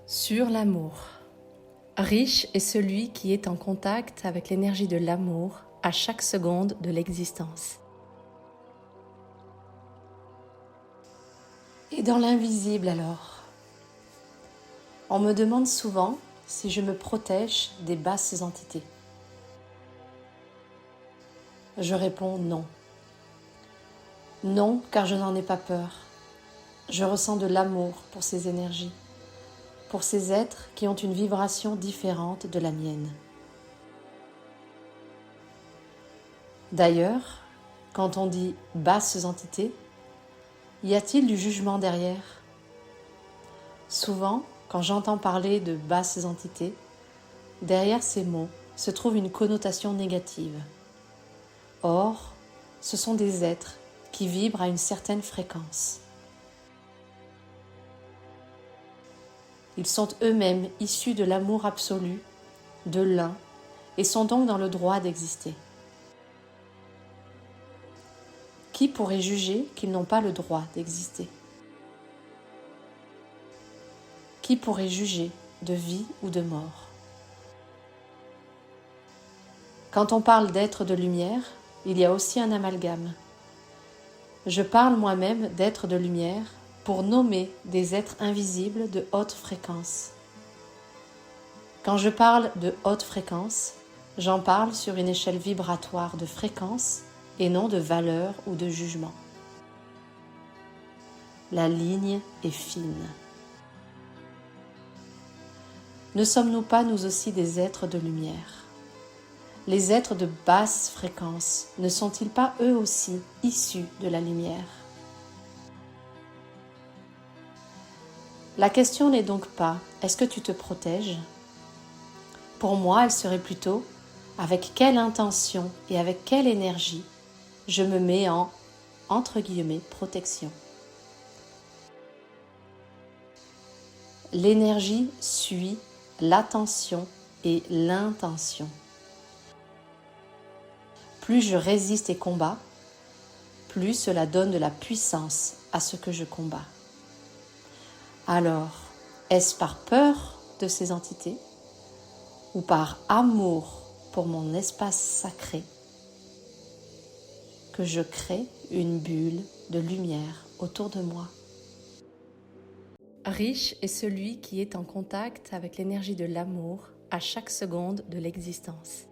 Sur l'amour. Riche est celui qui est en contact avec l'énergie de l'amour à chaque seconde de l'existence. Et dans l'invisible alors, on me demande souvent si je me protège des basses entités. Je réponds non. Non, car je n'en ai pas peur. Je ressens de l'amour pour ces énergies, pour ces êtres qui ont une vibration différente de la mienne. D'ailleurs, quand on dit basses entités, y a-t-il du jugement derrière ? Souvent, quand j'entends parler de basses entités, derrière ces mots se trouve une connotation négative. Or, ce sont des êtres qui vibrent à une certaine fréquence. Ils sont eux-mêmes issus de l'amour absolu, de l'un, et sont donc dans le droit d'exister. Qui pourrait juger qu'ils n'ont pas le droit d'exister ? Qui pourrait juger de vie ou de mort ? Quand on parle d'êtres de lumière, il y a aussi un amalgame. Je parle moi-même d'êtres de lumière pour nommer des êtres invisibles de haute fréquence. Quand je parle de haute fréquence, j'en parle sur une échelle vibratoire de fréquence et non de valeur ou de jugement. La ligne est fine. Ne sommes-nous pas nous aussi des êtres de lumière ? Les êtres de basse fréquence ne sont-ils pas eux aussi issus de la lumière ? La question n'est donc pas « est-ce que tu te protèges ?» Pour moi, elle serait plutôt « avec quelle intention et avec quelle énergie je me mets en, entre guillemets, protection ?» L'énergie suit l'attention et l'intention. Plus je résiste et combats, plus cela donne de la puissance à ce que je combats. Alors, est-ce par peur de ces entités ou par amour pour mon espace sacré que je crée une bulle de lumière autour de moi ? Riche est celui qui est en contact avec l'énergie de l'amour à chaque seconde de l'existence.